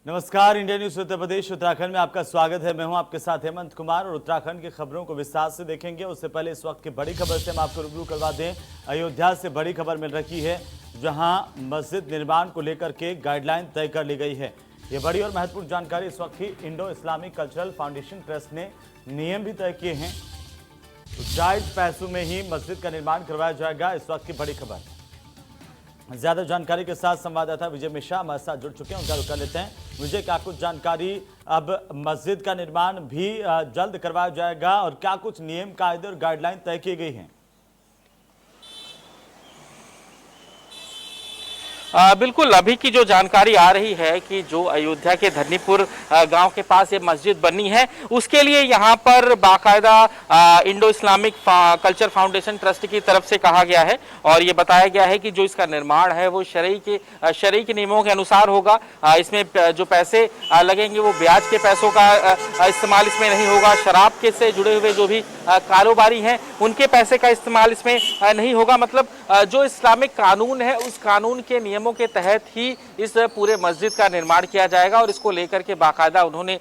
नमस्कार, India news Uttar Pradesh Uttarakhand में आपका स्वागत है। मैं हूं आपके साथ हेमंत कुमार और उत्तराखंड की खबरों को विस्तार से देखेंगे। उससे पहले इस वक्त की बड़ी खबर से हम आपको रूबरू करवा दें। अयोध्या से बड़ी खबर मिल रही है, जहां मस्जिद निर्माण को लेकर के गाइडलाइन तय कर ली गई है। ये बड़ी और महत्वपूर्ण जानकारी इस वक्त ही Indo Islamic cultural foundation trust ने नियम भी तय किए हैं। जायज पैसों में ही मस्जिद का निर्माण करवाया जाएगा। इस वक्त की बड़ी खबर, ज्यादा जानकारी के साथ संवाददाता विजय मिश्रा हमारे साथ जुड़ चुके हैं, उनका रुख कर लेते हैं। विजय, क्या कुछ जानकारी, अब मस्जिद का निर्माण भी जल्द करवाया जाएगा और क्या कुछ नियम कायदे और गाइडलाइन तय की गई हैं? बिल्कुल, अभी की जो जानकारी आ रही है कि जो अयोध्या के धरनीपुर गांव के पास ये मस्जिद बननी है, उसके लिए यहाँ पर बाकायदा Indo Islamic culture foundation trust की तरफ से कहा गया है और ये बताया गया है कि जो इसका निर्माण है वो शरई के नियमों के अनुसार होगा। इसमें जो पैसे लगेंगे वो ब्याज के पैसों का इस्तेमाल इसमें नहीं होगा। शराब के से जुड़े हुए जो भी कारोबारी हैं उनके पैसे का इस्तेमाल इसमें नहीं होगा। मतलब जो इस्लामिक कानून है उस कानून के नियमों के तहत ही इस पूरे मस्जिद का निर्माण किया जाएगा और इसको लेकर के बाकायदा उन्होंने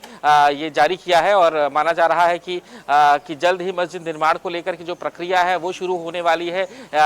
ये जारी किया है और माना जा रहा है कि जल्द ही मस्जिद निर्माण को लेकर की जो प्रक्रिया है वो शुरू होने वाली है।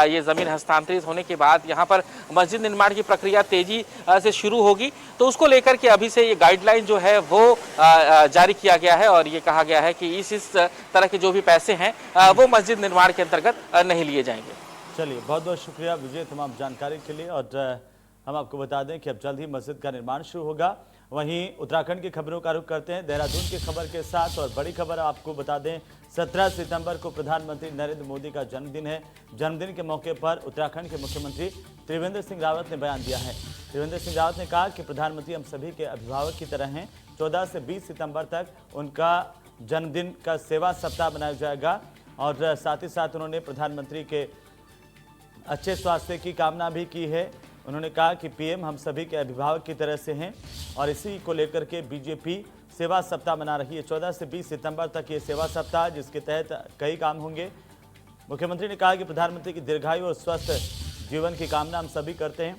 ये जमीन हस्तांतरित होने के बाद यहाँ पर मस्जिद निर्माण की प्रक्रिया तेजी से शुरू होगी, तो उसको लेकर के अभी से ये गाइडलाइन जो है वो जारी किया गया है और ये कहा गया है कि इस तरह के जो भी पैसे हैं वो मस्जिद निर्माण के अंतर्गत नहीं लिए जाएंगे। चलिए, बहुत बहुत शुक्रिया विजय तमाम जानकारी के लिए। और हम आपको बता दें कि अब जल्द ही मस्जिद का निर्माण शुरू होगा। वहीं उत्तराखंड की खबरों का रुख करते हैं देहरादून की खबर के साथ। और बड़ी खबर आपको बता दें, 17 सितंबर को प्रधानमंत्री नरेंद्र मोदी का जन्मदिन है। जन्मदिन के मौके पर उत्तराखंड के मुख्यमंत्री त्रिवेंद्र सिंह रावत ने बयान दिया है। त्रिवेंद्र सिंह रावत ने कहा कि प्रधानमंत्री हम सभी के अभिभावक की तरह हैं। 14 से 20 सितंबर तक उनका जन्मदिन का सेवा सप्ताह मनाया जाएगा। और साथ ही साथ उन्होंने प्रधानमंत्री के अच्छे स्वास्थ्य की कामना भी की है। उन्होंने कहा कि पीएम हम सभी के अभिभावक की तरह से हैं और इसी को लेकर के बीजेपी सेवा सप्ताह मना रही है। 14 से 20 सितंबर तक ये सेवा सप्ताह, जिसके तहत कई काम होंगे। मुख्यमंत्री ने कहा कि प्रधानमंत्री की दीर्घायु और स्वस्थ जीवन की कामना हम सभी करते हैं।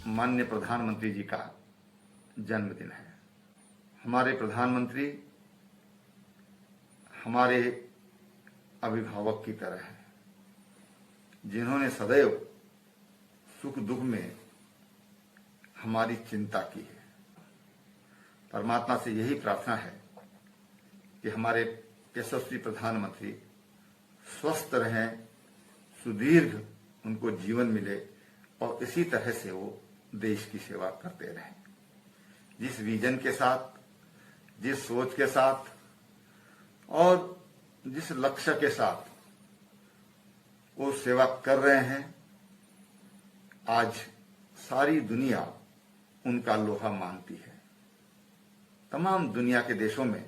माननीय प्रधानमंत्री जी का जन्मदिन है। हमारे प्रधानमंत्री हमारे अभिभावक की तरह है, जिन्होंने सदैव सुख दुख में हमारी चिंता की है। परमात्मा से यही प्रार्थना है कि हमारे यशस्वी प्रधानमंत्री स्वस्थ रहें, सुदीर्घ उनको जीवन मिले और इसी तरह से वो देश की सेवा करते रहें। जिस विजन के साथ, जिस सोच के साथ और जिस लक्ष्य के साथ वो सेवा कर रहे हैं, आज सारी दुनिया उनका लोहा मानती है। तमाम दुनिया के देशों में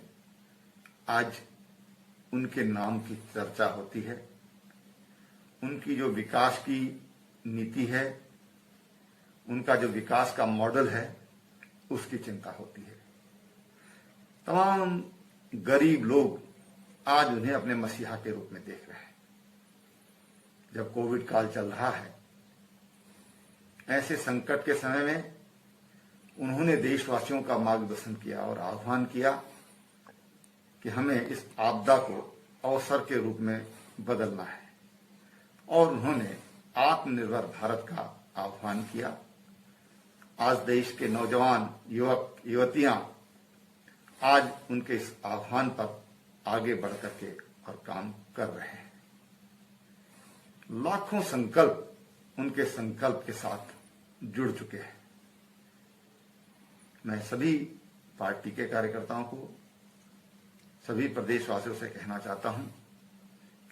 आज उनके नाम की चर्चा होती है। उनकी जो विकास की नीति है, उनका जो विकास का मॉडल है, उसकी चिंता होती है। तमाम गरीब लोग आज उन्हें अपने मसीहा के रूप में देख रहे हैं। जब कोविड काल चल रहा है, ऐसे संकट के समय में उन्होंने देशवासियों का मार्गदर्शन किया और आह्वान किया कि हमें इस आपदा को अवसर के रूप में बदलना है। और उन्होंने आत्मनिर्भर भारत का आह्वान किया। आज देश के नौजवान युवक युवतियां आज उनके इस आह्वान पर आगे बढ़ करके और काम कर रहे हैं। लाखों संकल्प उनके संकल्प के साथ जुड़ चुके हैं। मैं सभी पार्टी के कार्यकर्ताओं को, सभी प्रदेशवासियों से कहना चाहता हूं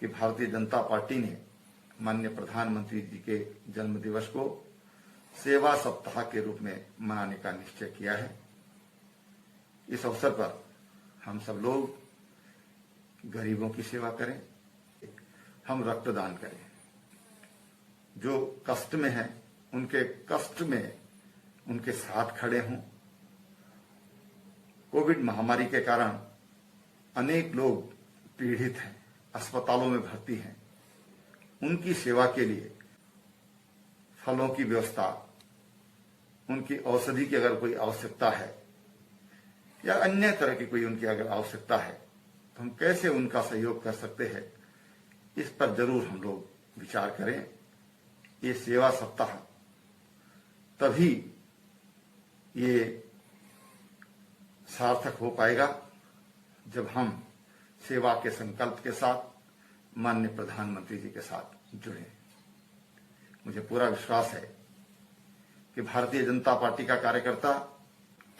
कि भारतीय जनता पार्टी ने माननीय प्रधानमंत्री जी के जन्म दिवस को सेवा सप्ताह के रूप में मनाने का निश्चय किया है। इस अवसर पर हम सब लोग गरीबों की सेवा करें, हम रक्तदान करें। जो कष्ट में हैं, उनके कष्ट में उनके साथ खड़े हों। कोविड महामारी के कारण अनेक लोग पीड़ित हैं, अस्पतालों में भर्ती हैं। उनकी सेवा के लिए फलों की व्यवस्था, उनकी औषधि की अगर कोई आवश्यकता है या अन्य तरह की कोई उनकी अगर आवश्यकता है तो हम कैसे उनका सहयोग कर सकते हैं, इस पर जरूर हम लोग विचार करें। ये सेवा सप्ताह तभी ये सार्थक हो पाएगा जब हम सेवा के संकल्प के साथ माननीय प्रधानमंत्री जी के साथ जुड़े। मुझे पूरा विश्वास है कि भारतीय जनता पार्टी का कार्यकर्ता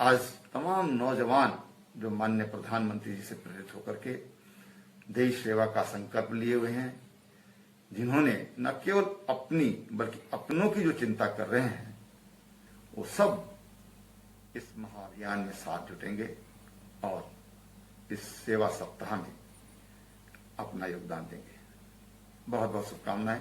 आज तमाम नौजवान जो माननीय प्रधानमंत्री जी से प्रेरित होकर के देश सेवा का संकल्प लिए हुए हैं, जिन्होंने न केवल अपनी बल्कि अपनों की जो चिंता कर रहे हैं, वो सब इस महाअभियान में साथ जुटेंगे और इस सेवा सप्ताह में अपना योगदान देंगे। बहुत बहुत शुभकामनाएं।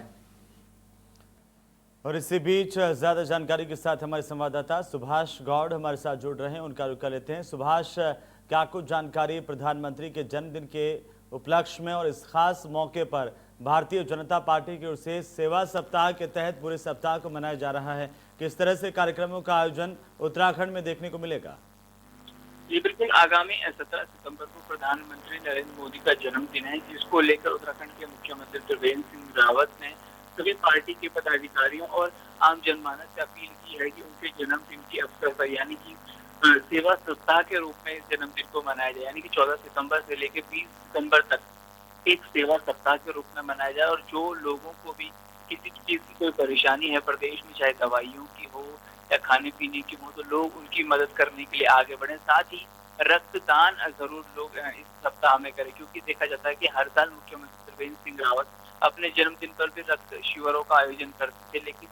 और इसी बीच ज्यादा जानकारी के साथ हमारे संवाददाता सुभाष गौड़ हमारे साथ जुड़ रहे हैं, उनका रुख कर लेते हैं। सुभाष, क्या कुछ जानकारी प्रधानमंत्री के जन्मदिन के उपलक्ष्य में और इस खास मौके पर भारतीय जनता पार्टी की ओर से सेवा सप्ताह के तहत पूरे सप्ताह को मनाया जा रहा है, किस तरह से कार्यक्रमों का आयोजन उत्तराखंड में देखने को मिलेगा? ये बिल्कुल आगामी 17 सितंबर को प्रधानमंत्री नरेंद्र मोदी का जन्मदिन है, जिसको लेकर उत्तराखंड के मुख्यमंत्री त्रिवेंद्र सिंह रावत ने सभी पार्टी के पदाधिकारियों और आम जनमानस से अपील की है कि उनके जन्मदिन के अवसर पर यानी कि सेवा सप्ताह के रूप में इस जन्मदिन को मनाया जाए, यानी कि 14 सितंबर से लेकर 20 सितंबर तक एक सेवा सप्ताह के रूप में मनाया जाए। और जो लोगों को भी किसी चीज की कोई परेशानी है प्रदेश में, चाहे दवाइयों की हो या खाने पीने की हो, तो लोग उनकी मदद करने के लिए आगे बढ़े। साथ ही रक्तदान जरूर लोग इस सप्ताह में करें, क्योंकि देखा जाता है कि हर साल मुख्यमंत्री त्रिवेंद्र सिंह रावत अपने जन्मदिन पर भी रक्त शिविरों का आयोजन करते थे, लेकिन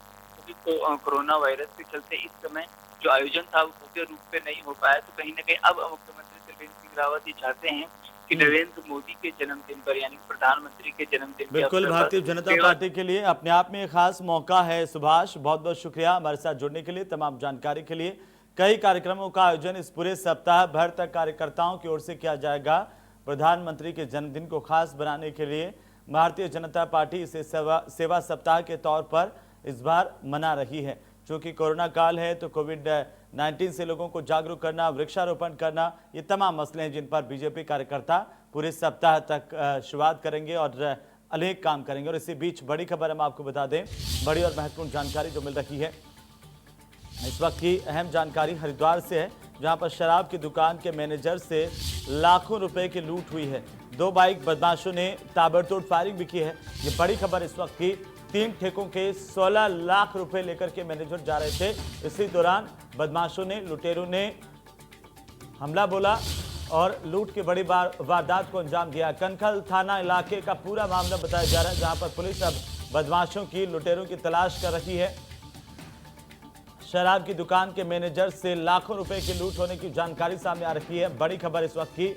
तो कोरोना वायरस के चलते इस समय जो आयोजन था वो भव्य रूप में नहीं हो पाया। तो कहीं न कहीं अब मुख्यमंत्री त्रिवेंद्र सिंह रावत ये चाहते हैं कि नरेंद्र मोदी के जन्मदिन पर यानी प्रधानमंत्री के जन्मदिन पर बिल्कुल, भारतीय जनता पार्टी के लिए अपने आप में एक खास मौका है। सुभाष, बहुत बहुत शुक्रिया हमारे साथ जुड़ने के लिए, तमाम जानकारी के लिए। कई कार्यक्रमों का आयोजन इस पूरे सप्ताह भर तक कार्यकर्ताओं की ओर से किया जाएगा। प्रधानमंत्री के जन्मदिन को खास बनाने के लिए भारतीय जनता पार्टी इसे सेवा सप्ताह के तौर पर इस बार मना रही है। चूंकि कोरोना काल है तो कोविड-19 से लोगों को जागरूक करना, वृक्षारोपण करना, ये तमाम मसले हैं जिन पर बीजेपी कार्यकर्ता पूरे सप्ताह तक शुरुआत करेंगे और अनेक काम करेंगे। और इसी बीच बड़ी खबर हम आपको बता दें, बड़ी और महत्वपूर्ण जानकारी जो मिल रही है इस वक्त की अहम जानकारी हरिद्वार से है, जहां पर शराब की दुकान के मैनेजर से लाखों रुपए की लूट हुई है। 2 बाइक बदमाशों ने ताबड़तोड़ फायरिंग भी की है। ये बड़ी खबर इस वक्त की। 3 ठेकों के 16 लाख रुपए लेकर के मैनेजर जा रहे थे। इसी दौरान बदमाशों ने, लुटेरों ने हमला बोला और लूट की बड़ी वारदात को अंजाम दिया। कनखल थाना इलाके का पूरा मामला बताया जा रहा है, जहां पर पुलिस अब बदमाशों की, लुटेरों की तलाश कर रही है। शराब की दुकान के मैनेजर से लाखों रुपए की लूट होने की जानकारी सामने आ रही है। बड़ी खबर इस वक्त की।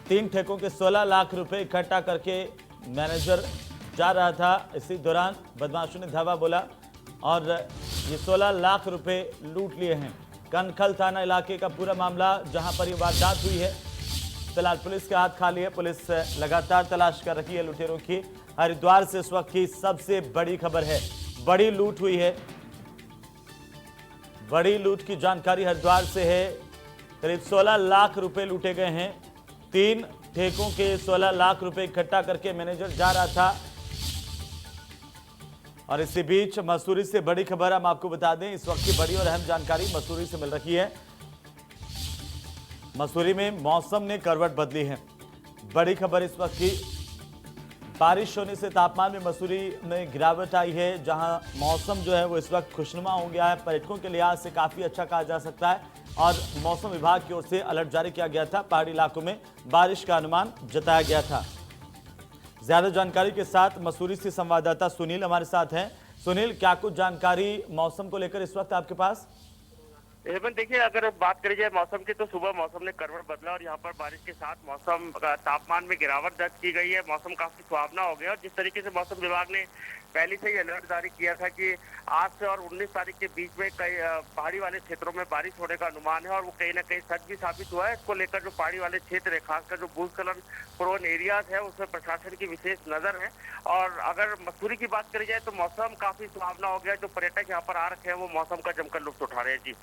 3 ठेकों के 16 लाख रुपए इकट्ठा करके मैनेजर जा रहा था। इसी दौरान बदमाशों ने धावा बोला और ये 16 लाख रुपए लूट लिए हैं। कनखल थाना इलाके का पूरा मामला, जहां पर ये वारदात हुई है। फिलहाल पुलिस के हाथ खाली है। पुलिस लगातार तलाश कर रही है लुटेरों की। हरिद्वार से इस वक्त की सबसे बड़ी खबर है, बड़ी लूट हुई है। बड़ी लूट की जानकारी हरिद्वार से है। करीब 16 लाख रुपए लूटे गए हैं। 3 ठेकों के 16 लाख रुपए इकट्ठा करके मैनेजर जा रहा था। और इसी बीच मसूरी से बड़ी खबर हम आपको बता दें, इस वक्त की बड़ी और अहम जानकारी मसूरी से मिल रही है। मसूरी में मौसम ने करवट बदली है। बड़ी खबर इस वक्त की। बारिश होने से तापमान में मसूरी में गिरावट आई है, जहां मौसम जो है वो इस वक्त खुशनुमा हो गया है। पर्यटकों के लिहाज से काफ़ी अच्छा कहा जा सकता है। और मौसम विभाग की ओर से अलर्ट जारी किया गया था। पहाड़ी इलाकों में बारिश का अनुमान जताया गया था। ज्यादा जानकारी के साथ मसूरी से संवाददाता सुनील हमारे साथ हैं। सुनील, क्या कुछ जानकारी मौसम को लेकर इस वक्त आपके पास? हेमंत देखिए, अगर बात करी जाए मौसम की तो सुबह मौसम ने करवट बदला और यहाँ पर बारिश के साथ मौसम तापमान में गिरावट दर्ज की गई है। मौसम काफी सुहावना हो गया और जिस तरीके से मौसम विभाग ने पहले से ही अलर्ट जारी किया था कि आज से और 19 तारीख के बीच में कई पहाड़ी वाले क्षेत्रों में बारिश होने का अनुमान है और वो कहीं ना कहीं सच भी साबित हुआ है। इसको लेकर जो पहाड़ी वाले क्षेत्र है, खासकर जो भूस्खलन प्रोन एरियाज है, उसमें प्रशासन की विशेष नजर है। और अगर मसूरी की बात करी जाए तो मौसम काफी सुहावना हो गया। जो पर्यटक यहाँ पर आ रखे हैं वो मौसम का जमकर लुत्फ उठा रहे हैं। जी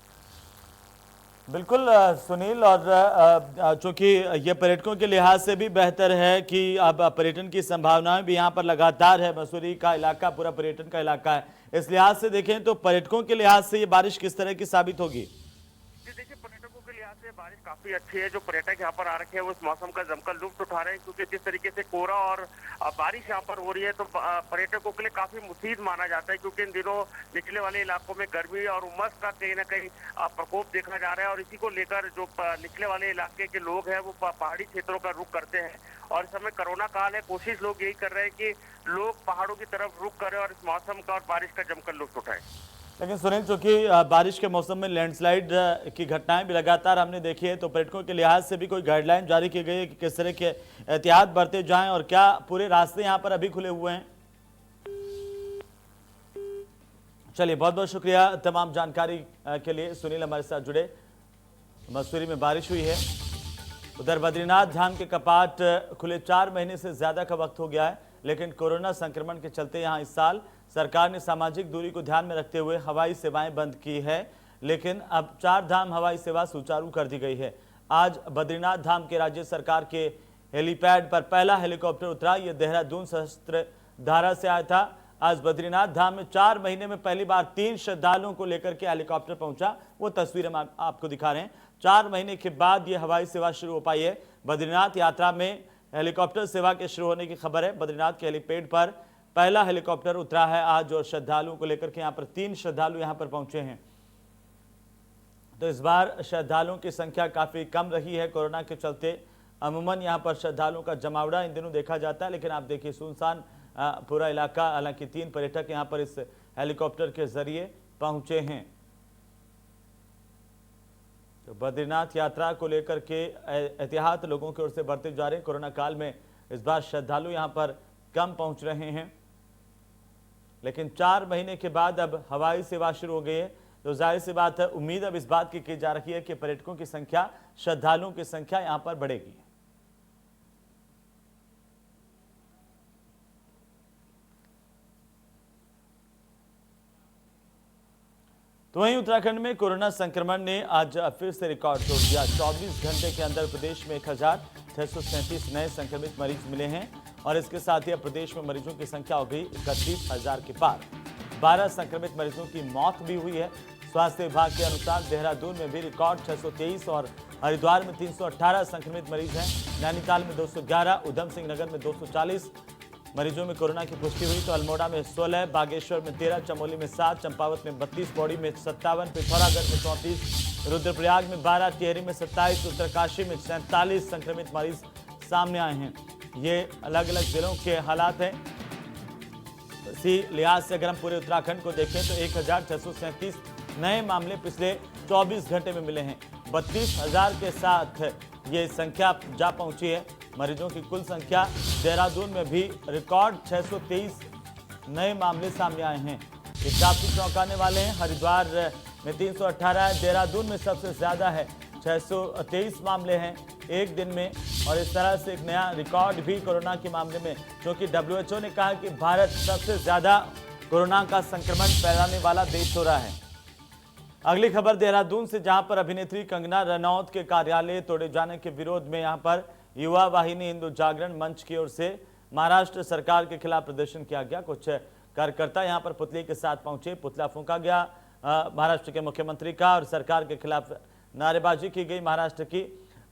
बिल्कुल सुनील, और चूंकि ये पर्यटकों के लिहाज से भी बेहतर है कि अब पर्यटन की संभावनाएं भी यहाँ पर लगातार है। मसूरी का इलाका पूरा पर्यटन का इलाका है, इस लिहाज से देखें तो पर्यटकों के लिहाज से ये बारिश किस तरह की साबित होगी? देखिए, पर्यटकों के लिहाज से बारिश काफी अच्छी है। जो पर्यटक यहाँ पर आ रखे हैं वो इस मौसम का जमकर लुत्फ उठा रहे हैं, क्योंकि जिस तरीके से कोहरा और बारिश यहाँ पर हो रही है तो पर्यटकों के लिए काफी मुफीद माना जाता है, क्योंकि इन दिनों निचले वाले इलाकों में गर्मी और उमस का कहीं ना कहीं प्रकोप देखा जा रहा है। और इसी को लेकर जो निचले वाले इलाके के लोग हैं वो पहाड़ी क्षेत्रों का रुख करते हैं। और इस समय कोरोना काल है, कोशिश लोग यही कर रहे हैं कि लोग पहाड़ों की तरफ रुख करें और इस मौसम का और बारिश का जमकर लुत्फ उठाएं। लेकिन सुनील, चूंकि बारिश के मौसम में लैंडस्लाइड की घटनाएं भी लगातार हमने देखी है, तो पर्यटकों के लिहाज से भी कोई गाइडलाइन जारी की गई है कि किस तरह के एहतियात बरते जाएं और क्या पूरे रास्ते यहां पर अभी खुले हुए हैं? चलिए, बहुत बहुत शुक्रिया तमाम जानकारी के लिए। सुनील हमारे साथ जुड़े। मसूरी में बारिश हुई है, उधर बद्रीनाथ धाम के कपाट खुले 4 महीने से ज्यादा का वक्त हो गया है, लेकिन कोरोना संक्रमण के चलते यहां इस साल सरकार ने सामाजिक दूरी को ध्यान में रखते हुए हवाई सेवाएं बंद की है। लेकिन अब 4 धाम हवाई सेवा सुचारू कर दी गई है। आज बद्रीनाथ धाम के राज्य सरकार के हेलीपैड पर पहला हेलीकॉप्टर उतरा। यह देहरादून सहस्त्र धारा से आया था। आज बद्रीनाथ धाम में 4 महीने में पहली बार 3 श्रद्धालुओं को लेकर के हेलीकॉप्टर पहुंचा। वो तस्वीर हम आपको दिखा रहे हैं। 4 महीने के बाद यह हवाई सेवा शुरू हो पाई है। बद्रीनाथ यात्रा में हेलीकॉप्टर सेवा के शुरू होने की खबर है। बद्रीनाथ के हेलीपैड पर पहला हेलीकॉप्टर उतरा है आज और श्रद्धालुओं को लेकर के यहाँ पर 3 श्रद्धालु यहाँ पर पहुंचे हैं। तो इस बार श्रद्धालुओं की संख्या काफी कम रही है कोरोना के चलते। अमूमन यहाँ पर श्रद्धालुओं का जमावड़ा इन दिनों देखा जाता है, लेकिन आप देखिए सुनसान पूरा इलाका। हालांकि 3 पर्यटक यहाँ पर इस हेलीकॉप्टर के जरिए पहुंचे हैं। तो बद्रीनाथ यात्रा को लेकर के एहतियात लोगों की ओर से बढ़ते जा रहे हैं। कोरोना काल में इस बार श्रद्धालु यहाँ पर कम पहुंच रहे हैं, लेकिन 4 महीने के बाद अब हवाई सेवा शुरू हो गई है। तो जाहिर सी बात है, उम्मीद अब इस बात की जा रही है कि पर्यटकों की संख्या, श्रद्धालुओं की संख्या यहां पर बढ़ेगी। तो वहीं उत्तराखंड में कोरोना संक्रमण ने आज फिर से रिकॉर्ड तोड़ दिया। 24 घंटे के अंदर प्रदेश में 1637 नए संक्रमित मरीज मिले हैं और इसके साथ ही अब प्रदेश में मरीजों की संख्या हो गई 31,000 के पार। 12 संक्रमित मरीजों की मौत भी हुई है। स्वास्थ्य विभाग के अनुसार देहरादून में भी रिकॉर्ड 623 और हरिद्वार में 318 संक्रमित मरीज हैं। नैनीताल में 211, उधम सिंह नगर में 240 मरीजों में कोरोना की पुष्टि हुई। तो अल्मोड़ा में 16, बागेश्वर में 13, चमोली में 7, चंपावत में 32, पौड़ी में 57, पिथौरागढ़ में 34, रुद्रप्रयाग में 12, टिहरी में 27, उत्तरकाशी में 47 संक्रमित मरीज सामने आए हैं। ये अलग अलग जिलों के हालात हैं। इसी लिहाज से अगर हम पूरे उत्तराखंड को देखें तो 1637 नए मामले पिछले 24 घंटे में मिले हैं। 32,000 के साथ ये संख्या जा पहुंची है। मरीजों की कुल संख्या देहरादून में भी रिकॉर्ड 623 नए मामले सामने आए हैं। ये काफी चौंकाने वाले हैं। हरिद्वार में 318 है, देहरादून में सबसे ज्यादा है, 623 मामले हैं एक दिन में। और इस तरह से एक नया रिकॉर्ड भी कोरोना के मामले में, क्योंकि WHO ने कहा कि भारत सबसे ज्यादा कोरोना का संक्रमण फैलाने वाला देश हो रहा है। अगली खबर देहरादून से, जहां पर अभिनेत्री कंगना रनौत के कार्यालय तोड़े जाने के विरोध में यहां पर युवा वाहिनी हिंदू जागरण मंच की ओर से महाराष्ट्र सरकार के खिलाफ प्रदर्शन किया गया। कुछ कार्यकर्ता यहां पर पुतले के साथ पहुंचे, पुतला फूंका गया महाराष्ट्र के मुख्यमंत्री का और सरकार के खिलाफ नारेबाजी की गई। महाराष्ट्र की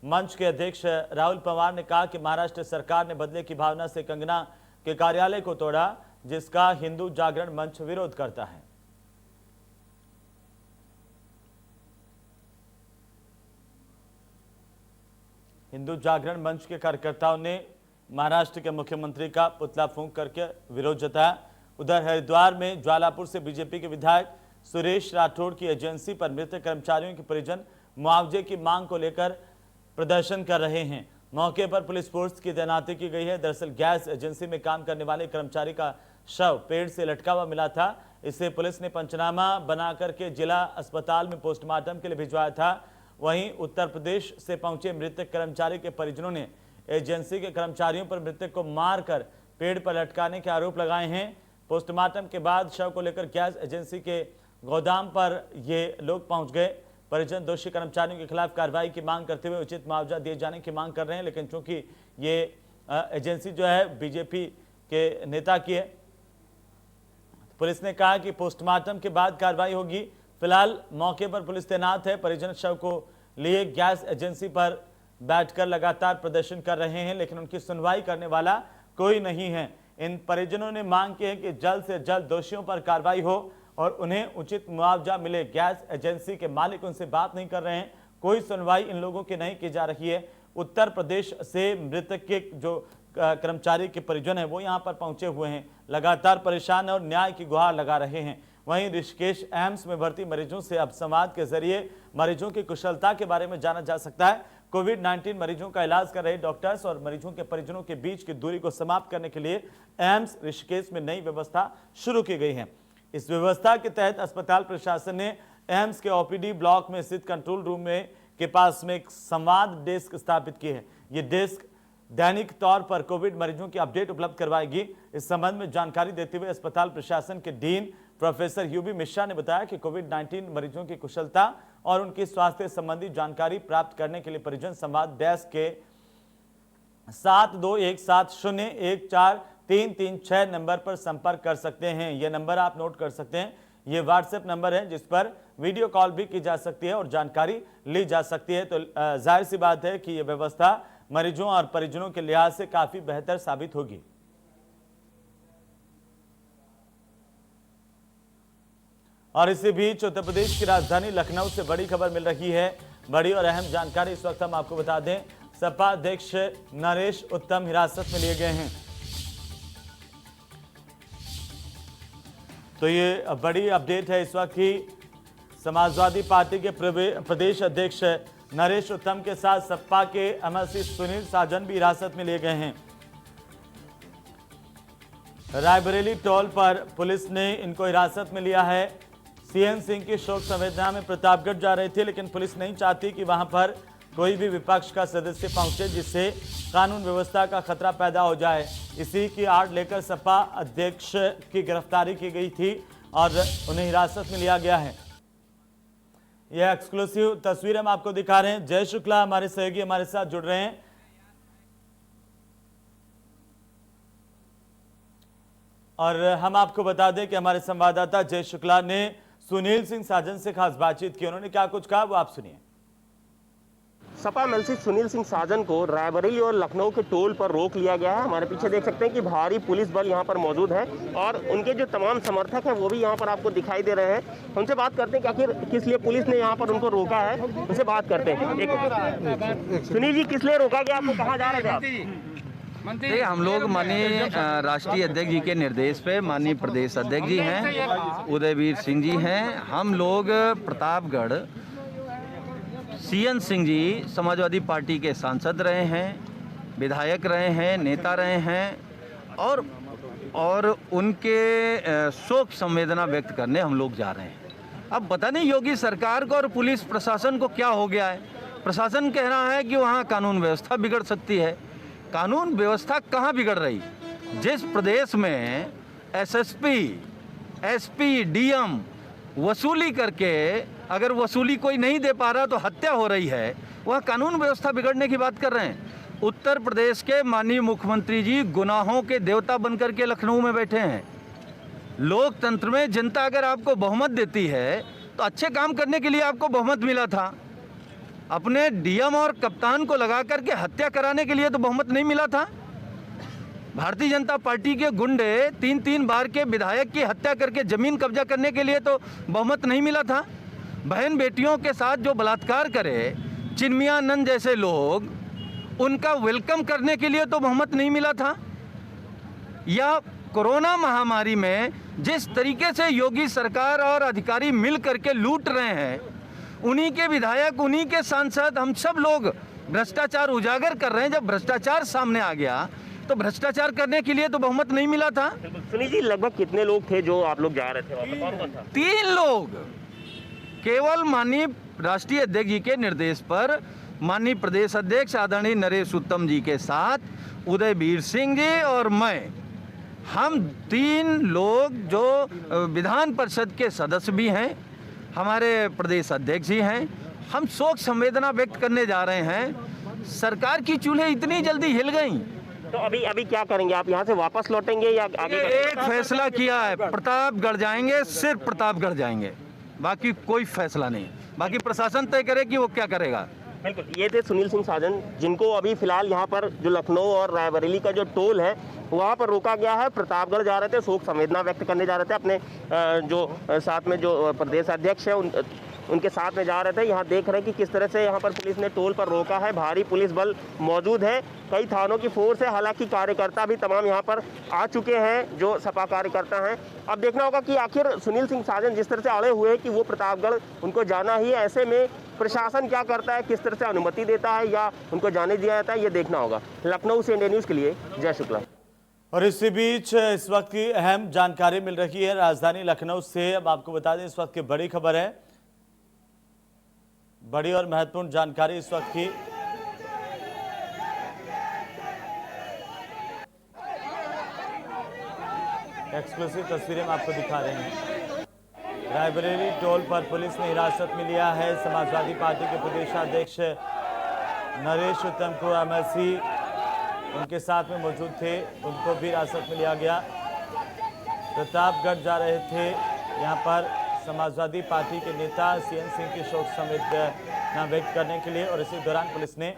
मंच के अध्यक्ष राहुल पवार ने कहा कि महाराष्ट्र सरकार ने बदले की भावना से कंगना के कार्यालय को तोड़ा, जिसका हिंदू जागरण मंच विरोध करता है। हिंदू जागरण मंच के कार्यकर्ताओं ने महाराष्ट्र के मुख्यमंत्री का पुतला फूंक करके विरोध जताया। उधर हरिद्वार में ज्वालापुर से बीजेपी के विधायक सुरेश राठौड़ की एजेंसी पर मृतक कर्मचारियों के परिजन मुआवजे की मांग को लेकर प्रदर्शन कर रहे हैं। मौके पर पुलिस फोर्स की तैनाती की गई है। दरअसल गैस एजेंसी में काम करने वाले कर्मचारी का शव पेड़ से लटका हुआ मिला था। इसे पुलिस ने पंचनामा बनाकर के जिला अस्पताल में पोस्टमार्टम के लिए भिजवाया था। वहीं उत्तर प्रदेश से पहुंचे मृतक कर्मचारी के परिजनों ने एजेंसी के कर्मचारियों पर मृतक को मारकर पेड़ पर लटकाने के आरोप लगाए हैं। पोस्टमार्टम के बाद शव को लेकर गैस एजेंसी के गोदाम पर ये लोग पहुंच गए। परिजन दोषी कर्मचारियों के खिलाफ कार्रवाई की मांग करते हुए उचित मुआवजा दिए जाने की मांग कर रहे हैं, लेकिन चूंकि ये एजेंसी जो है बीजेपी के नेता की है, पुलिस ने कहा कि पोस्टमार्टम के बाद कार्रवाई होगी। फिलहाल मौके पर पुलिस तैनात है। परिजन शव को लिए गैस एजेंसी पर बैठकर लगातार प्रदर्शन कर रहे हैं, लेकिन उनकी सुनवाई करने वाला कोई नहीं है। इन परिजनों ने मांग की है कि जल्द से जल्द दोषियों पर कार्रवाई हो और उन्हें उचित मुआवजा मिले। गैस एजेंसी के मालिक उनसे बात नहीं कर रहे हैं, कोई सुनवाई इन लोगों की नहीं की जा रही है। उत्तर प्रदेश से मृतक के जो कर्मचारी के परिजन हैं वो यहाँ पर पहुंचे हुए हैं, लगातार परेशान और न्याय की गुहार लगा रहे हैं। वहीं ऋषिकेश एम्स में भर्ती मरीजों से अब संवाद के जरिए मरीजों की कुशलता के बारे में जाना जा सकता है। कोविड-19 मरीजों का इलाज कर रहे डॉक्टर्स और मरीजों के परिजनों के बीच की दूरी को समाप्त करने के लिए एम्स ऋषिकेश में नई व्यवस्था शुरू की गई है। इस व्यवस्था के तहत अस्पताल प्रशासन ने एम्स के ओपीडी ब्लॉक में स्थित कंट्रोल रूम में के पास में एक संवाद डेस्क स्थापित की है। ये डेस्क दैनिक तौर पर कोविड मरीजों की अपडेट उपलब्ध करवाएगी। इस संबंध में जानकारी देते हुए अस्पताल प्रशासन के डीन प्रोफेसर यूबी मिश्रा ने बताया कि कोविड-19 मरीजों की कुशलता और उनकी स्वास्थ्य संबंधी जानकारी प्राप्त करने के लिए परिजन संवाद डेस्क के 7217014336 नंबर पर संपर्क कर सकते हैं। यह नंबर आप नोट कर सकते हैं। ये व्हाट्सएप नंबर है जिस पर वीडियो कॉल भी की जा सकती है और जानकारी ली जा सकती है। तो जाहिर सी बात है कि यह व्यवस्था मरीजों और परिजनों के लिहाज से काफी बेहतर साबित होगी। और इसी बीच उत्तर प्रदेश की राजधानी लखनऊ से बड़ी खबर मिल रही है। बड़ी और अहम जानकारी इस वक्त हम आपको बता दें, सपा अध्यक्ष नरेश उत्तम हिरासत में लिए गए हैं। तो ये बड़ी अपडेट है इस वक्त की। समाजवादी पार्टी के प्रदेश अध्यक्ष नरेश उत्तम के साथ सपा के एमएलसी सुनील साजन भी हिरासत में लिए गए हैं। रायबरेली टोल पर पुलिस ने इनको हिरासत में लिया है। सीएन सिंह की शोक संवेदना में प्रतापगढ़ जा रहे थे, लेकिन पुलिस नहीं चाहती कि वहां पर कोई भी विपक्ष का सदस्य पहुंचे जिससे कानून व्यवस्था का खतरा पैदा हो जाए। इसी की आड़ लेकर सपा अध्यक्ष की गिरफ्तारी की गई थी और उन्हें हिरासत में लिया गया है। यह एक्सक्लूसिव तस्वीर हम आपको दिखा रहे हैं। जय शुक्ला हमारे सहयोगी हमारे साथ जुड़ रहे हैं। और हम आपको बता दें कि हमारे संवाददाता जय शुक्ला ने सुनील सिंह साजन से खास बातचीत की। उन्होंने क्या कुछ कहा वो आप सुनिए। सपा एमएलसी सुनील सिंह साजन को रायबरेली और लखनऊ के टोल पर रोक लिया गया है। हमारे पीछे देख सकते हैं कि भारी पुलिस बल यहाँ पर मौजूद है और उनके जो तमाम समर्थक हैं वो भी यहाँ पर आपको दिखाई दे रहे हैं। उनसे बात करते हैं कि आखिर किस लिए पुलिस ने यहाँ पर उनको रोका है, उनसे बात करते हैं। सुनील जी, किस लिए रोका गया आपको, कहाँ जा रहे थे आप? हम लोग माननीय राष्ट्रीय अध्यक्ष जी के निर्देश पे माननीय प्रदेश अध्यक्ष जी हैं उदयवीर सिंह जी हैं। हम लोग प्रतापगढ़ सीएन सिंह जी समाजवादी पार्टी के सांसद रहे हैं, विधायक रहे हैं, नेता रहे हैं और उनके शोक संवेदना व्यक्त करने हम लोग जा रहे हैं। अब पता नहीं योगी सरकार को और पुलिस प्रशासन को क्या हो गया है। प्रशासन कह रहा है कि वहाँ कानून व्यवस्था बिगड़ सकती है। कानून व्यवस्था कहाँ बिगड़ रही? जिस प्रदेश में एसएसपी, एसपी, डीएम वसूली करके अगर वसूली कोई नहीं दे पा रहा तो हत्या हो रही है, वह कानून व्यवस्था बिगड़ने की बात कर रहे हैं। उत्तर प्रदेश के माननीय मुख्यमंत्री जी गुनाहों के देवता बनकर के लखनऊ में बैठे हैं। लोकतंत्र में जनता अगर आपको बहुमत देती है तो अच्छे काम करने के लिए आपको बहुमत मिला था। अपने डीएम और कप्तान को लगा करके हत्या कराने के लिए तो बहुमत नहीं मिला था। भारतीय जनता पार्टी के गुंडे 3-3 बार के विधायक की हत्या करके जमीन कब्जा करने के लिए तो बहुमत नहीं मिला था। बहन बेटियों के साथ जो बलात्कार करे चिन्मयानंद जैसे लोग, उनका वेलकम करने के लिए तो बहुमत नहीं मिला था। या कोरोना महामारी में जिस तरीके से योगी सरकार और अधिकारी मिल करके लूट रहे हैं, उन्हीं के विधायक, उन्हीं के सांसद, हम सब लोग भ्रष्टाचार उजागर कर रहे हैं। जब भ्रष्टाचार सामने आ गया तो भ्रष्टाचार करने के लिए तो बहुमत नहीं मिला था। सुनील जी, लगभग कितने लोग थे जो आप लोग जा रहे थे वहाँ पर? कौन-कौन था? 3 लोग, केवल माननीय राष्ट्रीय अध्यक्ष जी के निर्देश पर माननीय प्रदेश अध्यक्ष आदरणीय नरेश उत्तम जी के साथ उदयवीर सिंह जी और मैं, हम 3 लोग जो विधान परिषद के सदस्य भी हैं, हमारे प्रदेश अध्यक्ष जी हैं, हम शोक संवेदना व्यक्त करने जा रहे हैं। सरकार की चूल्हे इतनी जल्दी हिल गई। तो अभी क्या करेंगे आप? यहाँ से वापस लौटेंगे या आगे? एक फैसला किया है, प्रतापगढ़ जाएंगे, सिर्फ प्रतापगढ़ जाएंगे, बाकी कोई फैसला नहीं। बाकी प्रशासन तय करे कि वो क्या करेगा। बिल्कुल, ये थे सुनील सिंह साजन, जिनको अभी फिलहाल यहाँ पर जो लखनऊ और रायबरेली का जो टोल है वहाँ पर रोका गया है। प्रतापगढ़ जा रहे थे, शोक संवेदना व्यक्त करने जा रहे थे। अपने जो साथ में जो प्रदेश अध्यक्ष है उनके साथ में जा रहे थे। यहाँ देख रहे हैं कि किस तरह से यहाँ पर पुलिस ने टोल पर रोका है। भारी पुलिस बल मौजूद है, कई थानों की फोर्स है। हालांकि कार्यकर्ता भी तमाम यहाँ पर आ चुके हैं, जो सपा कार्यकर्ता हैं। अब देखना होगा कि आखिर सुनील सिंह साजन जिस तरह से अड़े हुए हैं कि वो प्रतापगढ़ उनको जाना ही है, ऐसे में प्रशासन क्या करता है, किस तरह से अनुमति देता है या उनको जाने दिया जाता है, ये देखना होगा। लखनऊ से इंडिया न्यूज़ के लिए जय शुक्ला। और इसी बीच इस वक्त की अहम जानकारी मिल रही है राजधानी लखनऊ से। अब आपको बता दें, इस वक्त की बड़ी खबर है, बड़ी और महत्वपूर्ण जानकारी इस वक्त की। एक्सक्लूसिव तस्वीरें हम आपको दिखा रहे हैं। रायबरेली टोल पर पुलिस ने हिरासत में लिया है समाजवादी पार्टी के प्रदेशाध्यक्ष नरेश उत्तम को। एमएलसी उनके साथ में मौजूद थे, उनको भी हिरासत में लिया गया। प्रतापगढ़ जा रहे थे यहाँ पर समाजवादी पार्टी के नेता सीएन सिंह की शोक संवेदना व्यक्त करने के लिए, और इसी दौरान पुलिस ने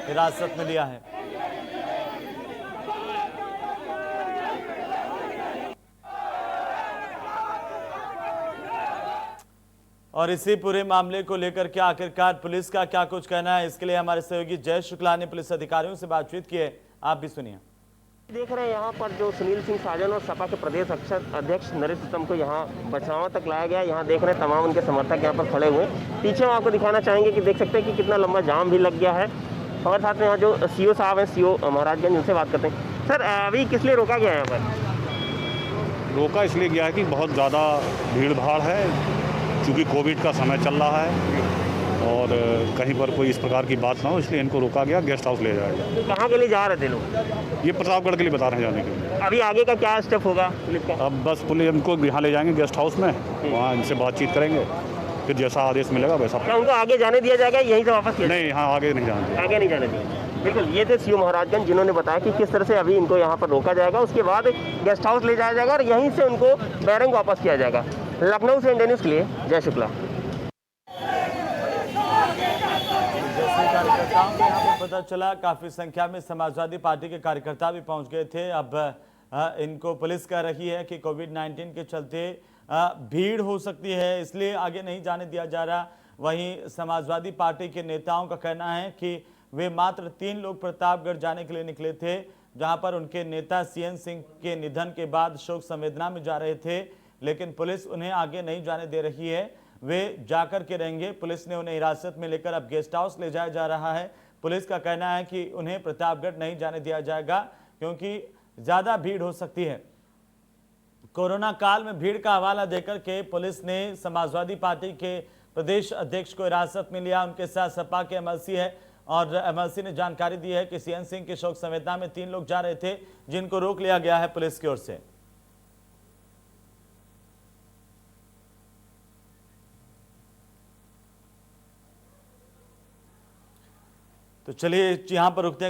हिरासत में लिया है। और इसी पूरे मामले को लेकर के आखिरकार पुलिस का क्या कुछ कहना है, इसके लिए हमारे सहयोगी जय शुक्ला ने पुलिस अधिकारियों से बातचीत की है। आप भी सुनिए। देख रहे हैं यहाँ पर जो सुनील सिंह साजन और सपा के प्रदेश अध्यक्ष नरेश उत्तम को यहाँ बचाव तक लाया गया। यहाँ देख रहे हैं तमाम उनके समर्थक यहाँ पर खड़े हुए। पीछे हम आपको दिखाना चाहेंगे कि देख सकते हैं कि कितना लंबा जाम भी लग गया है। और साथ में यहाँ जो सीओ साहब हैं, सीओ महाराजगंज, उनसे बात करते हैं। सर, अभी किस लिए रोका गया है यहाँ पर? रोका इसलिए गया है कि बहुत ज़्यादा भीड़ भाड़ है, क्योंकि कोविड का समय चल रहा है और कहीं पर कोई इस प्रकार की बात ना हो, इसलिए इनको रोका गया। गेस्ट हाउस ले जाएगा। तो कहाँ के लिए जा रहे थे लोग? ये प्रतापगढ़ के लिए बता रहे हैं जाने के लिए। अभी आगे का क्या स्टेप होगा पुलिस का? अब बस पुलिस इनको यहाँ ले जाएंगे गेस्ट हाउस में, वहाँ इनसे बातचीत करेंगे, फिर जैसा आदेश मिलेगा वैसा। क्या उनको आगे जाने दिया जाएगा, यहीं से वापस? नहीं, यहाँ आगे नहीं जाने आगे नहीं जाने दिया। बिल्कुल, ये थे सीओ महाराजगंज, जिन्होंने बताया कि किस तरह से अभी इनको यहाँ पर रोका जाएगा, उसके बाद गेस्ट हाउस ले जाया जाएगा और यहीं से उनको बैरंग वापस किया जाएगा। लखनऊ से इंडिया न्यूज़ के लिए जय शुक्ला। कार्यकर्ताओं को यहाँ पर पता चला, काफी संख्या में समाजवादी पार्टी के कार्यकर्ता भी पहुंच गए थे। अब इनको पुलिस कह रही है कि कोविड-19 के चलते भीड़ हो सकती है, इसलिए आगे नहीं जाने दिया जा रहा। वहीं समाजवादी पार्टी के नेताओं का कहना है कि वे मात्र 3 लोग प्रतापगढ़ जाने के लिए निकले थे, जहां पर उनके नेता सीएन सिंह के निधन के बाद शोक संवेदना में जा रहे थे, लेकिन पुलिस उन्हें आगे नहीं जाने दे रही है। वे जाकर के रहेंगे। पुलिस ने उन्हें हिरासत में लेकर अब गेस्ट हाउस ले जाया जा रहा है। पुलिस का कहना है कि उन्हें प्रतापगढ़ नहीं जाने दिया जाएगा, क्योंकि ज्यादा भीड़ हो सकती है। कोरोना काल में भीड़ का हवाला देकर के पुलिस ने समाजवादी पार्टी के प्रदेश अध्यक्ष को हिरासत में लिया। उनके साथ सपा के एमएलसी है, और एमएलसी ने जानकारी दी है कि सीएन सिंह की शोक संवेदना में 3 लोग जा रहे थे, जिनको रोक लिया गया है पुलिस की ओर से। तो चलिए यहाँ पर रुकते हैं।